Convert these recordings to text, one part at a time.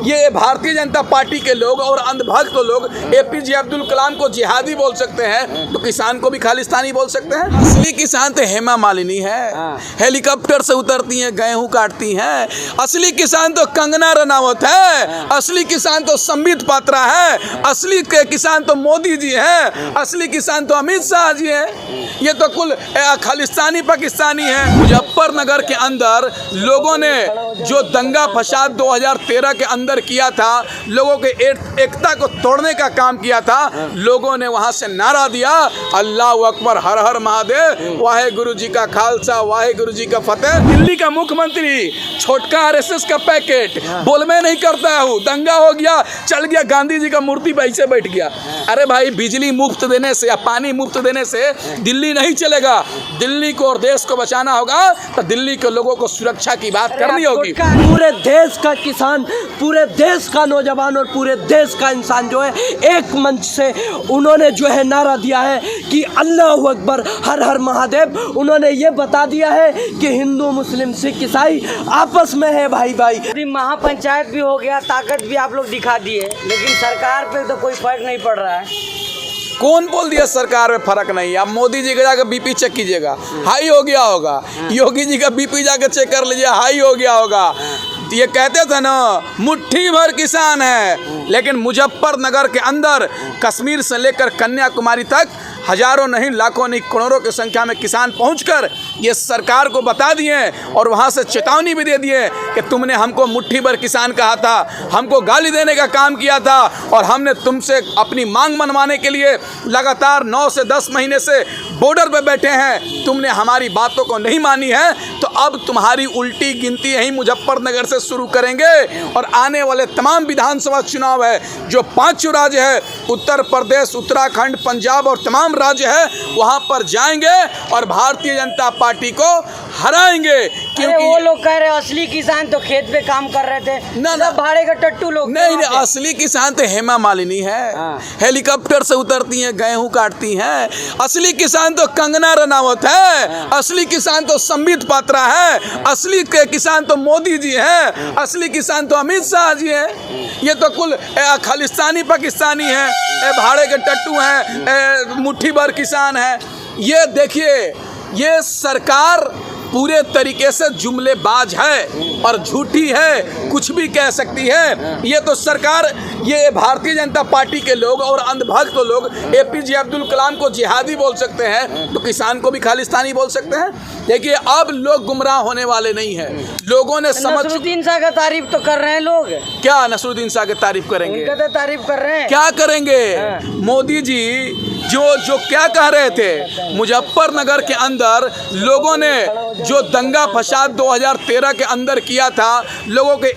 ये भारतीय जनता पार्टी के लोग और अंधभक्त लोग APJ अब्दुल कलाम को जिहादी बोल सकते हैं, तो किसान को भी खालिस्तानी बोल सकते हैं। असली किसान तो हेमा मालिनी है, हेलीकॉप्टर से उतरती हैं, गेहूं काटती हैं। असली किसान तो कंगना रनावत है, असली किसान तो संबित पात्रा है, असली किसान तो मोदी जी हैं, असली किसान तो अमित शाह जी हैं। ये तो कुल खालिस्तानी पाकिस्तानी है। मुजफ्फरनगर के अंदर लोगों ने जो दंगा फसाद 2013 के अंदर किया था, लोगों के एकता को तोड़ने का काम किया था, लोगों ने वहां से नारा दिया, अल्लाह अकबर, हर हर महादेव, वाहे गुरु जी का खालसा, वाहे गुरु जी का फतेह। दिल्ली का मुख्यमंत्री छोटका RSS का पैकेट, बोल मैं नहीं करता हूँ, दंगा हो गया, चल गया, गांधी जी का मूर्ति वैसे बैठ गया। अरे भाई, बिजली मुफ्त देने से या पानी मुफ्त देने से दिल्ली नहीं चलेगा। दिल्ली को और देश को बचाना होगा तो दिल्ली के लोगों को सुरक्षा की बात करनी होगी। पूरे देश का किसान, पूरे देश का नौजवान और पूरे देश का इंसान जो है, एक मंच से उन्होंने जो है नारा दिया है कि अल्लाह अकबर, हर हर महादेव। उन्होंने ये बता दिया है कि हिंदू मुस्लिम सिख ईसाई आपस में है भाई भाई। महापंचायत भी हो गया, ताकत भी आप लोग दिखा दिए, लेकिन सरकार पे तो कोई फर्क नहीं पड़ रहा है। कौन बोल दिया सरकार में फर्क नहीं? आप मोदी जी का जाकर BP चेक कीजिएगा, हाई हो गया होगा। योगी जी का BP जाकर चेक कर लीजिए, हाई हो गया होगा। ये कहते थे ना, मुट्ठी भर किसान है, लेकिन मुजफ्फरनगर के अंदर कश्मीर से लेकर कन्याकुमारी तक हजारों नहीं, लाखों नहीं, करोड़ों की संख्या में किसान पहुंचकर ये सरकार को बता दिए और वहां से चेतावनी भी दे दिए कि तुमने हमको मुट्ठी भर किसान कहा था, हमको गाली देने का काम किया था, और हमने तुमसे अपनी मांग मनवाने के लिए लगातार 9 से 10 महीने से बॉर्डर पर बैठे हैं, तुमने हमारी बातों को नहीं मानी है, तो अब तुम्हारी उल्टी गिनती यहीं मुजफ्फरनगर से शुरू करेंगे। और आने वाले तमाम विधानसभा चुनाव है, जो 5 राज्य है, उत्तर प्रदेश, उत्तराखंड, पंजाब और तमाम राज्य है, वहां पर जाएंगे और भारतीय जनता पार्टी को हराएंगे। क्योंकि वो लोग कह रहे असली किसान तो खेत पे काम कर रहे थे, ना भाड़े का टट्टू लोग। नहीं, असली किसान तो हेमा मालिनी है, हेलीकॉप्टर से उतरती हैं, गेहूं काटती हैं। असली किसान तो कंगना रनावत है, असली किसान तो संबित पात्रा है, असली किसान तो मोदी जी हैं, असली किसान तो अमित शाह जी हैं। ये तो कुल खालिस्तानी पाकिस्तानी है, भाड़े के टट्टू हैं, मुट्ठी भर किसान है। ये देखिए, ये सरकार पूरे तरीके से जुमलेबाज है और झूठी है, कुछ भी कह सकती है। ये तो सरकार, ये भारतीय जनता पार्टी के लोग और अंधभक्त लोग APJ अब्दुल कलाम को जिहादी बोल सकते हैं, तो किसान को भी खालिस्तानी बोल सकते हैं। देखिए, अब लोग गुमराह होने वाले नहीं हैं, लोगों ने समझ। नसरुद्दीन शाह का तारीफ तो कर रहे हैं लोग। क्या नसरुद्दीन शाह की तारीफ करेंगे? उनका तो तारीफ कर रहे हैं। क्या करेंगे? मोदी जी जो क्या कह रहे थे, मुजफ्फरनगर के अंदर लोगों ने जो दंगा फसाद 2013 के अंदर किया था, लोगों के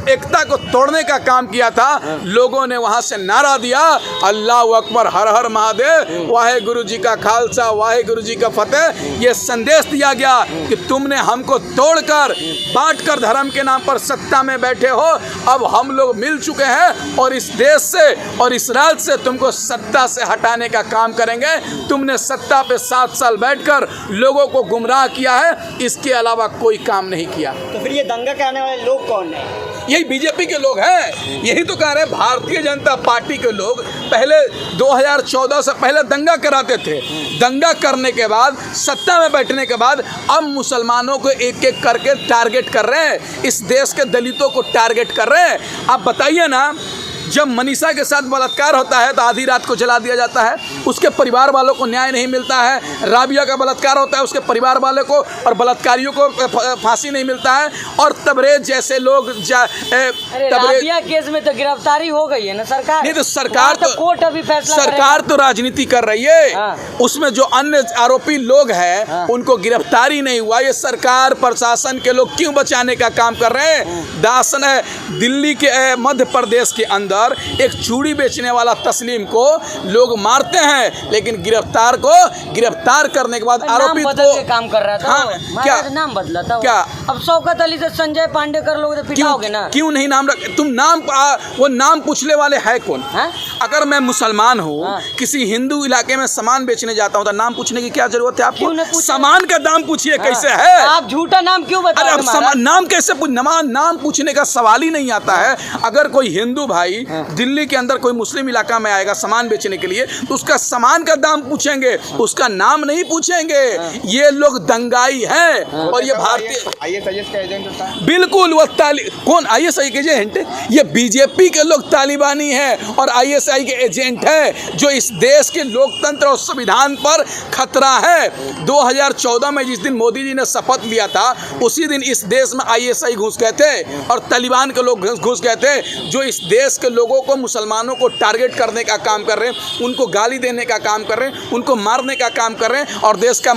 एकता को तोड़ने का काम किया था, लोगों ने वहां से नारा दिया, अल्लाह अकबर, हर हर महादेव, वाहे गुरु जी का खालसा, वाहे गुरु जी का फतेह। ये संदेश दिया गया कि तुमने हमको तोड़कर, बांटकर धर्म के नाम पर सत्ता में बैठे हो, अब हम लोग मिल चुके हैं और इस देश से और इस राज्य से तुमको सत्ता से हटाने का काम करेंगे। तुमने सत्ता पे 7 साल बैठकर लोगों को गुमराह किया है, इसके अलावा कोई काम नहीं किया। तो फिर ये दंगा करने वाले लोग कौन है? यही BJP के लोग हैं। यही तो कह रहे हैं, भारतीय जनता पार्टी के लोग पहले 2014 से पहले दंगा कराते थे, दंगा करने के बाद, सत्ता में बैठने के बाद, अब मुसलमानों को एक एक करके टारगेट कर रहे हैं, इस देश के दलितों को टारगेट कर रहे हैं। आप बताइए ना, जब मनीषा के साथ बलात्कार होता है तो आधी रात को जला दिया जाता है, उसके परिवार वालों को न्याय नहीं मिलता है। राबिया का बलात्कार होता है, उसके परिवार वाले को और बलात्कारियों को फांसी नहीं मिलता है। और तबरेज जैसे लोग राबिया केस में तो गिरफ्तारी हो गई है ना सरकार। नहीं तो सरकार तो कोर्ट अभी फैसला, सरकार तो राजनीति कर रही है। उसमें जो अन्य आरोपी लोग हैं उनको गिरफ्तारी नहीं हुआ। ये सरकार प्रशासन के लोग क्यों बचाने का काम कर रहे हैं? दासन है, दिल्ली के मध्य प्रदेश के अंदर एक चूड़ी बेचने वाला तस्लीम को लोग मारते हैं, लेकिन गिरफ्तार करने के बाद आरोपी को काम कर रहा था। क्या नाम बदला था? क्या अब शौकत अली से संजय पांडे कर लोगे तो पिटाओगे ना? क्यों नहीं नाम रख? तुम नाम वो नाम पूछने वाले है कौन? अगर मैं मुसलमान हूँ, किसी हिंदू इलाके में सामान बेचने जाता हूँ तो नाम पूछने की क्या जरूरत है क्यों न आपको? पूछे? सामान का दाम पूछिए कैसे है। आप झूठा नाम क्यों बता अरे रहे अब हैं महाराज? नाम कैसे नाम पूछने का सवाल ही नहीं आता है। अगर कोई हिंदू भाई दिल्ली के अंदर कोई मुस्लिम इलाका में आएगा सामान बेचने के लिए तो उसका सामान का दाम पूछेंगे, उसका नाम नहीं पूछेंगे। ये लोग दंगाई हैं और ये भारतीय आईएसआईएस का एजेंट होता है। बिल्कुल वो कौन आईएसआई के एजेंट? ये बीजेपी के लोग तालिबानी हैं और आईएसआई के एजेंट हैं जो इस देश के लोकतंत्र और संविधान पर खतरा है। 2014 में जिस दिन मोदी जी ने शपथ लिया था उसी दिन इस देश में आईएसआई घुस गए थे और तालिबान के लोग घुस गए थे जो इस देश के लोगों को, मुसलमानों को टारगेट करने का काम कर रहे हैं, उनको गाली देने का काम कर रहे हैं, उनको मारने का काम कर रहे हैं। और देश का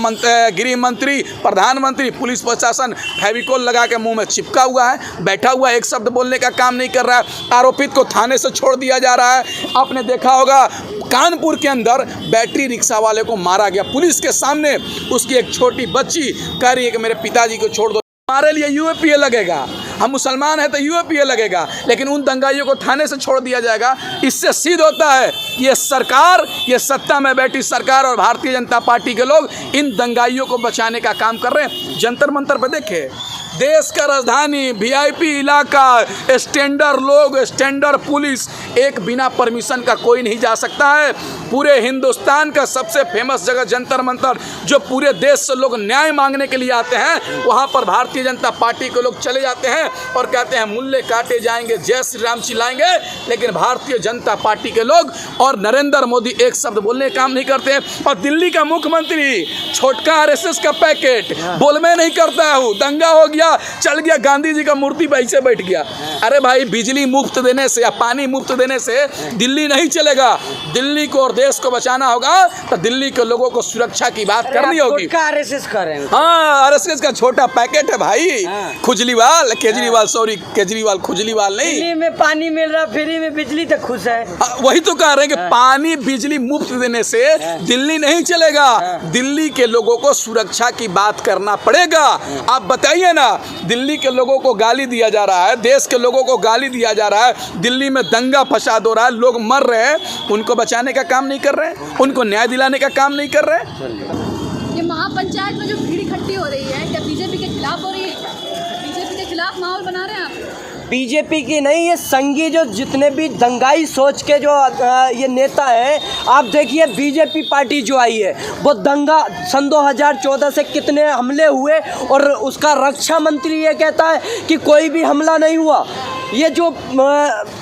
गृह मंत्री, प्रधानमंत्री, पुलिस प्रशासन फेविकोल लगा के मुंह में चिपका हुआ है, बैठा हुआ, एक शब्द बोलने का काम नहीं कर रहा है। आरोपित को थाने से छोड़ दिया जा रहा है। आपने देखा होगा कानपुर के अंदर बैटरी रिक्शा वाले को मारा गया पुलिस के सामने। उसकी एक छोटी बच्ची कह रही है कि मेरे पिताजी को छोड़ दो। हमारे लिए यूएपीए लगेगा, हम मुसलमान हैं तो यूएपीए लगेगा, लेकिन उन दंगाइयों को थाने से छोड़ दिया जाएगा। इससे सिद्ध होता है ये सरकार, ये सत्ता में बैठी सरकार और भारतीय जनता पार्टी के लोग इन दंगाइयों को बचाने का काम कर रहे हैं। जंतर मंतर पर देखे, देश का राजधानी, वीआईपी इलाका, स्टैंडर्ड लोग, स्टैंडर्ड पुलिस, एक बिना परमिशन का कोई नहीं जा सकता है। पूरे हिंदुस्तान का सबसे फेमस जगह जंतर मंतर, जो पूरे देश से लोग न्याय मांगने के लिए आते हैं, वहाँ पर भारतीय जनता पार्टी के लोग चले जाते हैं और कहते हैं मुल्ले काटे जाएंगे, जय श्री राम चिल्लाएंगे। लेकिन भारतीय जनता पार्टी के लोग और नरेंद्र मोदी एक शब्द बोलने का काम नहीं करते। और दिल्ली का मुख्यमंत्री छोटका आरएसएस का पैकेट, बोल में नहीं करता हूँ, दंगा हो गया, चल गया, गांधी जी का मूर्ति वैसे बैठ गया। अरे भाई, बिजली मुफ्त देने से या पानी मुफ्त देने से दिल्ली नहीं चलेगा। दिल्ली को और देश को बचाना होगा तो दिल्ली के लोगों को सुरक्षा की बात करनी होगी। आरएसएस कर रहे हैं। हाँ, आरएसएस का छोटा पैकेट है भाई। खुजलीवाल, केजरीवाल, सॉरी केजरीवाल, खुजलीवाल नहीं। दिल्ली में पानी मिल रहा, फ्री में बिजली तक खुश है। वही तो कह रहे हैं कि पानी बिजली मुफ्त देने से दिल्ली नहीं चलेगा। दिल्ली के लोगों को सुरक्षा की बात करना पड़ेगा। आप बताइए ना, दिल्ली के लोगों को गाली दिया जा रहा है, देश के लोगों को गाली दिया जा रहा है, दिल्ली में दंगा फसाद हो रहा है, लोग मर रहे हैं, उनको बचाने का काम नहीं कर रहे हैं, उनको न्याय दिलाने का काम नहीं कर रहे हैं। ये महापंचायत में जो भीड़ इकट्ठी हो रही है, क्या बीजेपी के खिलाफ हो रही है? बीजेपी के खिलाफ माहौल बना रहे हैं आप? बीजेपी की नहीं, ये संघी जो जितने भी दंगाई सोच के जो ये नेता हैं, आप देखिए बीजेपी पार्टी जो आई है वो दंगा सन 2014 से कितने हमले हुए और उसका रक्षा मंत्री ये कहता है कि कोई भी हमला नहीं हुआ। ये जो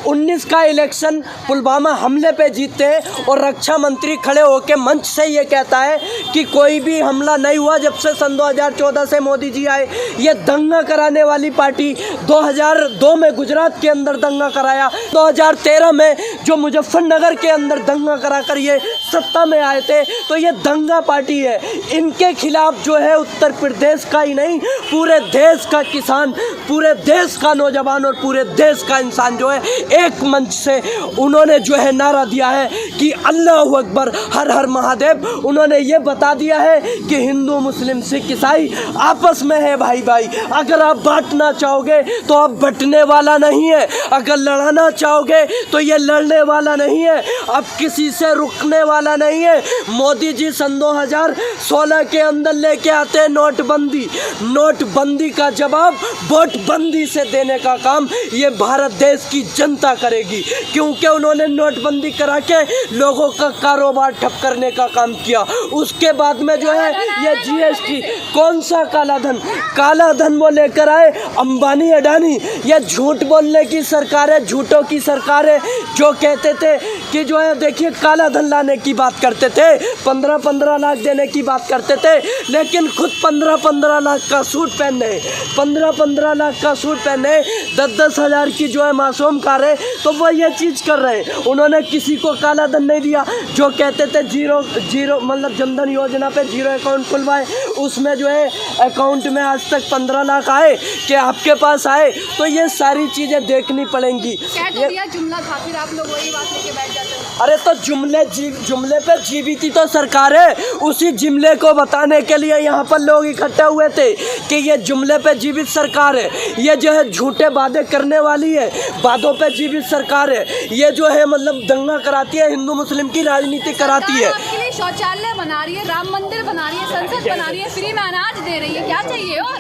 19 का इलेक्शन पुलवामा हमले पे जीते और रक्षा मंत्री खड़े होकर मंच से ये कहता है कि कोई भी हमला नहीं हुआ जब से सन 2014 से मोदी जी आए। ये दंगा कराने वाली पार्टी 2002 में गुजरात के अंदर दंगा कराया, 2013 में जो मुजफ्फरनगर के अंदर दंगा कराकर ये सत्ता में आए थे, तो ये दंगा पार्टी है। इनके खिलाफ जो है उत्तर प्रदेश का ही नहीं, पूरे देश का किसान, पूरे देश का नौजवान और पूरे देश का इंसान जो है एक मंच से उन्होंने जो है नारा दिया है कि अल्लाह अकबर, हर हर महादेव। उन्होंने ये बता दिया है कि हिंदू, मुस्लिम, सिख, ईसाई आपस में है भाई भाई। अगर आप बांटना चाहोगे तो आप बंटने वाला नहीं है, अगर लड़ाना चाहोगे तो ये लड़ने वाला नहीं है, अब किसी से रुकने वाला नहीं है। मोदी जी सन 2016 के अंदर लेके आते हैं नोटबंदी। नोटबंदी का जवाब वोटबंदी से देने का काम ये भारत देश की जनता करेगी, क्योंकि उन्होंने नोटबंदी करा के लोगों का कारोबार ठप करने का काम किया। उसके बाद में जो है ये जीएसटी, कौन सा काला धन, काला धन वो लेकर आए अंबानी अडानी। ये झूठ बोलने की सरकार है, झूठों की सरकार है, जो कहते थे कि जो है देखिए काला धन लाने की बात करते थे, 15-15 लाख देने की बात करते थे, लेकिन खुद 15-15 लाख का सूट पहने, 15-15 लाख का सूट पहने, 10-10 हज़ार की जो है मासूम कार है, तो वो ये चीज़ कर रहे हैं। उन्होंने किसी को काला धन नहीं दिया। जो कहते थे जीरो मतलब जनधन योजना पे जीरो अकाउंट खुलवाए, उसमें जो है अकाउंट में आज तक 15 लाख आए कि आपके पास आए, तो ये सारी चीज़ें देखनी पड़ेंगी। कह तो दिया जुमला था, फिर आप लोग वही बात लेके बैठ जाते हो। अरे तो जुमले पे जीवित तो सरकार है। उसी जुमले को बताने के लिए यहाँ पर लोग इकट्ठा हुए थे कि ये जुमले पे जीवित सरकार है, ये जो है झूठे वादे करने वाली है, वादों पे जीवित सरकार है, ये जो है मतलब दंगा कराती है, हिंदू मुस्लिम की राजनीति कराती है। आपके लिए शौचालय बना रही है, राम मंदिर बना रही है, संसद बना रही है, फ्री में अनाज दे रही है, क्या चाहिए और?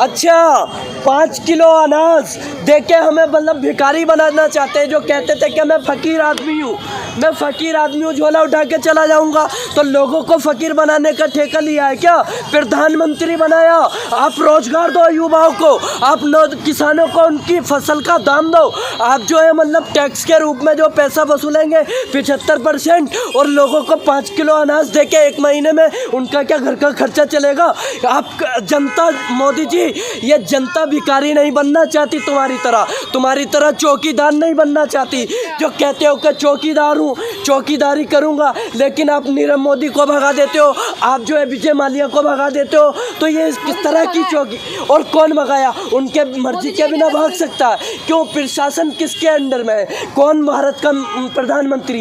अच्छा 5 किलो अनाज देके हमें मतलब भिखारी बनाना चाहते हैं, जो कहते थे कि मैं फकीर आदमी हूँ, मैं फकीर आदमी हूँ, झोला उठा के चला जाऊँगा। तो लोगों को फकीर बनाने का ठेका लिया है क्या? प्रधानमंत्री बनाया। आप रोजगार दो युवाओं को, आप किसानों को उनकी फसल का दाम दो। आप जो है मतलब टैक्स के रूप में जो पैसा वसूलेंगे 75% और लोगों को 5 किलो अनाज दे के 1 महीने में उनका क्या घर का खर्चा चलेगा? आप जनता, मोदी जी, ये जनता भिखारी नहीं बनना चाहती तुम्हारी तरह चौकीदार नहीं बनना चाहती, जो कहते हो कि चौकीदार हूँ, चौकीदारी करूँगा, लेकिन आप नीरव मोदी को भगा देते हो, आप जो है विजय माल्या को भगा देते हो। तो ये किस तरह की चौकी? और कौन भगाया? उनके मर्जी के बिना भाग सकता है? क्यों? प्रशासन किसके अंडर में है? कौन भारत का प्रधानमंत्री है?